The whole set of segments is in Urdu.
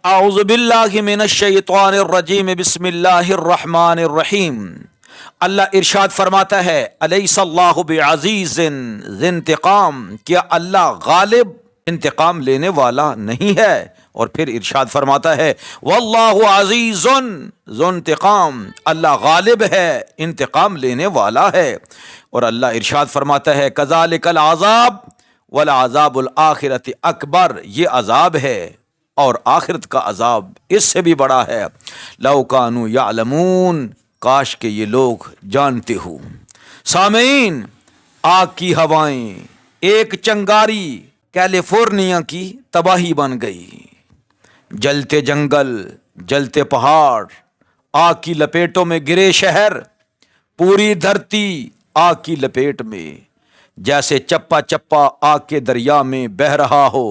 اعوذ باللہ من الشیطان الرجیم بسم اللہ الرحمن الرحیم۔ اللہ ارشاد فرماتا ہے الیس اللہ بعزیز ذی انتقام، کیا اللہ غالب انتقام لینے والا نہیں ہے؟ اور پھر ارشاد فرماتا ہے واللہ عزیز ذو انتقام، اللہ غالب ہے انتقام لینے والا ہے۔ اور اللہ ارشاد فرماتا ہے کذالک العذاب والعذاب الآخرۃ اکبر، یہ عذاب ہے اور آخرت کا عذاب اس سے بھی بڑا ہے۔ لو کانوا یعلمون، کاش کہ یہ لوگ جانتے ہو۔ سامعین، آگ کی ہوائیں، ایک چنگاری کیلیفورنیا کی تباہی بن گئی۔ جلتے جنگل، جلتے پہاڑ، آگ کی لپیٹوں میں گرے شہر، پوری دھرتی آگ کی لپیٹ میں، جیسے چپا چپا آگ کے دریا میں بہہ رہا ہو۔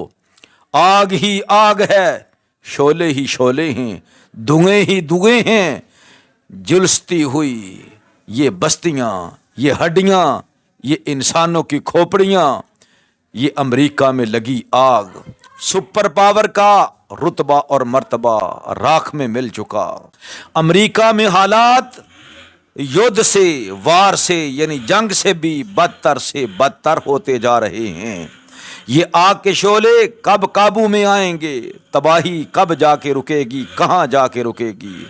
آگ ہی آگ ہے، شعلے ہی شعلے ہیں، دھوئیں ہی دھوئیں ہیں، جلستی ہوئی یہ بستیاں، یہ ہڈیاں، یہ انسانوں کی کھوپڑیاں، یہ امریکہ میں لگی آگ۔ سپر پاور کا رتبہ اور مرتبہ راکھ میں مل چکا۔ امریکہ میں حالات یدھ سے، وار سے، یعنی جنگ سے بھی بدتر سے بدتر ہوتے جا رہے ہیں۔ یہ آگ کے شعلے کب قابو میں آئیں گے؟ تباہی کب جا کے رکے گی؟ کہاں جا کے رکے گی؟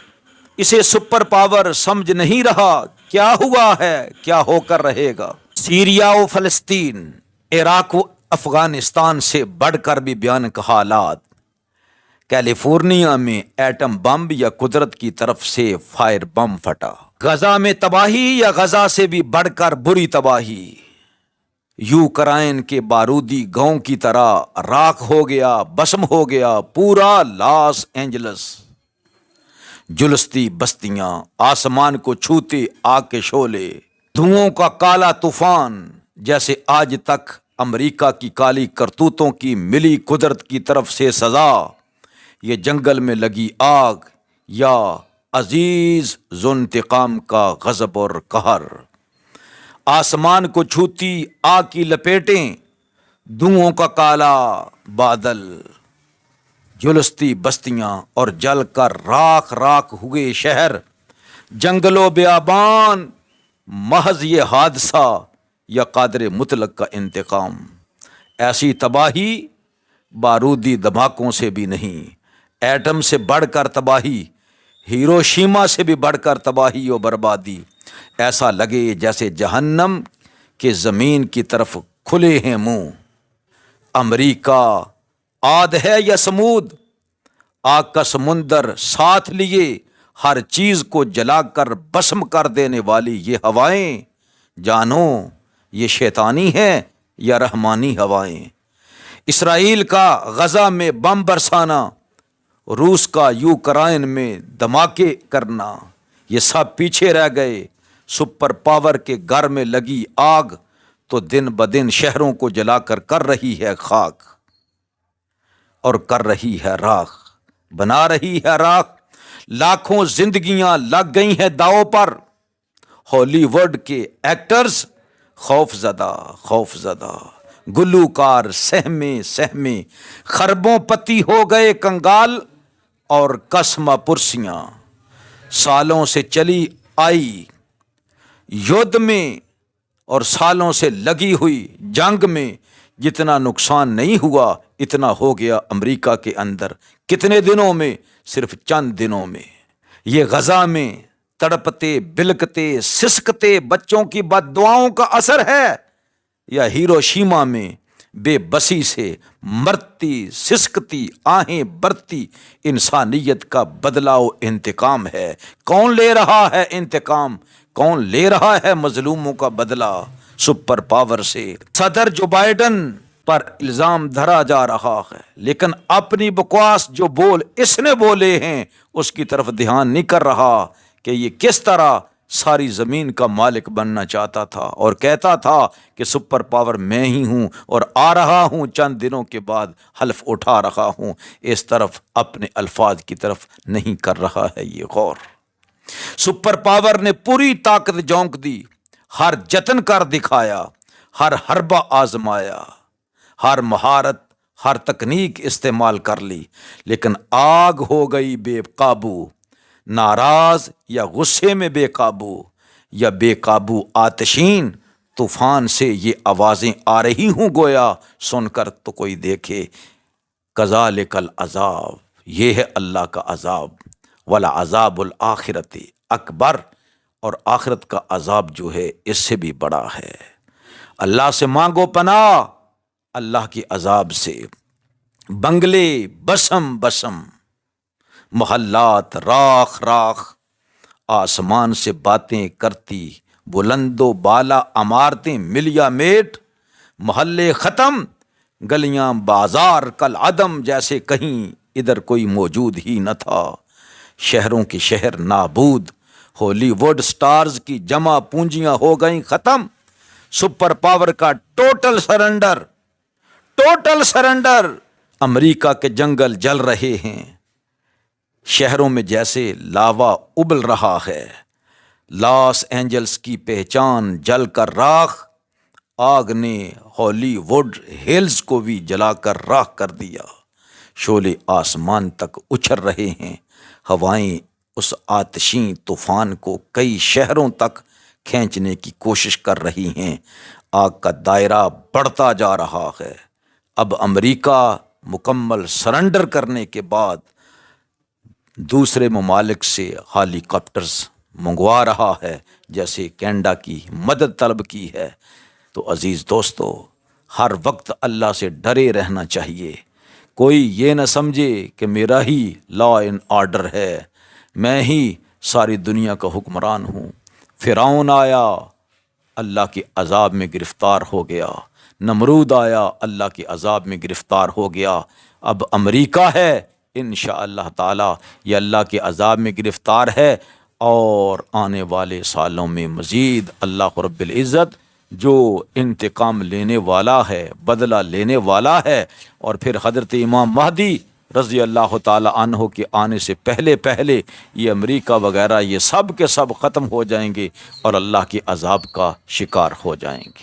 اسے سپر پاور سمجھ نہیں رہا کیا ہوا ہے، کیا ہو کر رہے گا۔ سیریا و فلسطین، عراق و افغانستان سے بڑھ کر بھی بھیانک حالات۔ کیلیفورنیا میں ایٹم بم یا قدرت کی طرف سے فائر بم پھٹا۔ غزہ میں تباہی یا غزہ سے بھی بڑھ کر بری تباہی۔ یوکرائن کے بارودی گاؤں کی طرح راکھ ہو گیا، بسم ہو گیا پورا لاس اینجلس۔ جلستی بستیاں، آسمان کو چھوتے آگ کے شعلے، دھوؤں کا کالا طوفان، جیسے آج تک امریکہ کی کالی کرتوتوں کی ملی قدرت کی طرف سے سزا۔ یہ جنگل میں لگی آگ یا عزیز ذو انتقام کا غضب اور قہر۔ آسمان کو چھوتی آگ کی لپیٹیں، دھوؤں کا کالا بادل، جلستی بستیاں اور جل کر راکھ راکھ ہوئے شہر، جنگل و بیابان، محض یہ حادثہ یا قادر مطلق کا انتقام۔ ایسی تباہی بارودی دھماکوں سے بھی نہیں، ایٹم سے بڑھ کر تباہی، ہیروشیما سے بھی بڑھ کر تباہی و بربادی۔ ایسا لگے جیسے جہنم کے زمین کی طرف کھلے ہیں منہ۔ امریکہ عاد ہے یا سمود، آگ کا سمندر ساتھ لیے ہر چیز کو جلا کر بسم کر دینے والی یہ ہوائیں، جانو یہ شیطانی ہیں یا رحمانی ہوائیں۔ اسرائیل کا غزہ میں بم برسانا، روس کا یوکرائن میں دھماکے کرنا، یہ سب پیچھے رہ گئے۔ سپر پاور کے گھر میں لگی آگ تو دن بدن شہروں کو جلا کر رہی ہے خاک، اور کر رہی ہے راکھ، بنا رہی ہے راکھ۔ لاکھوں زندگیاں لگ گئی ہیں داؤ پر۔ ہالی ووڈ کے ایکٹرز خوف زدہ، گلوکار سہمے سہمے، خربوں پتی ہو گئے کنگال، اور قسمہ پرسیاں سالوں سے چلی آئی یدھ میں اور سالوں سے لگی ہوئی جنگ میں جتنا نقصان نہیں ہوا اتنا ہو گیا امریکہ کے اندر۔ کتنے دنوں میں؟ صرف چند دنوں میں۔ یہ غزہ میں تڑپتے بلکتے سسکتے بچوں کی بد دعاؤں کا اثر ہے، یا ہیروشیما میں بے بسی سے مرتی سسکتی آہیں برتی انسانیت کا بدلہ و انتقام ہے؟ کون لے رہا ہے انتقام؟ کون لے رہا ہے مظلوموں کا بدلہ؟ سپر پاور سے صدر جو بائیڈن پر الزام دھرا جا رہا ہے، لیکن اپنی بکواس جو بول اس نے بولے ہیں اس کی طرف دھیان نہیں کر رہا کہ یہ کس طرح ساری زمین کا مالک بننا چاہتا تھا، اور کہتا تھا کہ سپر پاور میں ہی ہوں، اور آ رہا ہوں چند دنوں کے بعد حلف اٹھا رہا ہوں۔ اس طرف اپنے الفاظ کی طرف نہیں کر رہا ہے یہ غور۔ سپر پاور نے پوری طاقت جھونک دی، ہر جتن کر دکھایا، ہر حربہ آزمایا، ہر مہارت، ہر تکنیک استعمال کر لی، لیکن آگ ہو گئی بے قابو، ناراض یا غصے میں بے قابو یا بے قابو آتشین، طوفان سے یہ آوازیں آ رہی ہوں گویا سن کر تو کوئی دیکھے۔ کذالک العذاب، یہ ہے اللہ کا عذاب، ولعذاب الآخرۃ اکبر، اور آخرت کا عذاب جو ہے اس سے بھی بڑا ہے۔ اللہ سے مانگو پناہ اللہ کے عذاب سے۔ بنگلے بسم بسم، محلات راکھ راکھ، آسمان سے باتیں کرتی بلند و بالا عمارتیں ملیا میٹ، محلے ختم، گلیاں بازار کل عدم، جیسے کہیں ادھر کوئی موجود ہی نہ تھا۔ شہروں کے شہر نابود، ہالی ووڈ سٹارز کی جمع پونجیاں ہو گئیں ختم، سپر پاور کا ٹوٹل سرنڈر، ٹوٹل سرنڈر۔ امریکہ کے جنگل جل رہے ہیں، شہروں میں جیسے لاوا ابل رہا ہے۔ لاس اینجلس کی پہچان جل کر راکھ، آگ نے ہالی ووڈ ہلز کو بھی جلا کر راکھ کر دیا۔ شعلے آسمان تک اچھل رہے ہیں، ہوائیں اس آتشیں طوفان کو کئی شہروں تک کھینچنے کی کوشش کر رہی ہیں۔ آگ کا دائرہ بڑھتا جا رہا ہے۔ اب امریکہ مکمل سرنڈر کرنے کے بعد دوسرے ممالک سے ہیلی کاپٹرز منگوا رہا ہے، جیسے کینیڈا کی مدد طلب کی ہے۔ تو عزیز دوستو، ہر وقت اللہ سے ڈرے رہنا چاہیے۔ کوئی یہ نہ سمجھے کہ میرا ہی لا اینڈ آرڈر ہے، میں ہی ساری دنیا کا حکمران ہوں۔ فرعون آیا، اللہ کے عذاب میں گرفتار ہو گیا۔ نمرود آیا، اللہ کے عذاب میں گرفتار ہو گیا۔ اب امریکہ ہے، انشاءاللہ تعالی یہ اللہ کے عذاب میں گرفتار ہے، اور آنے والے سالوں میں مزید اللہ رب العزت جو انتقام لینے والا ہے، بدلہ لینے والا ہے، اور پھر حضرت امام مہدی رضی اللہ تعالی عنہ کے آنے سے پہلے پہلے یہ امریکہ وغیرہ یہ سب کے سب ختم ہو جائیں گے اور اللہ کے عذاب کا شکار ہو جائیں گے۔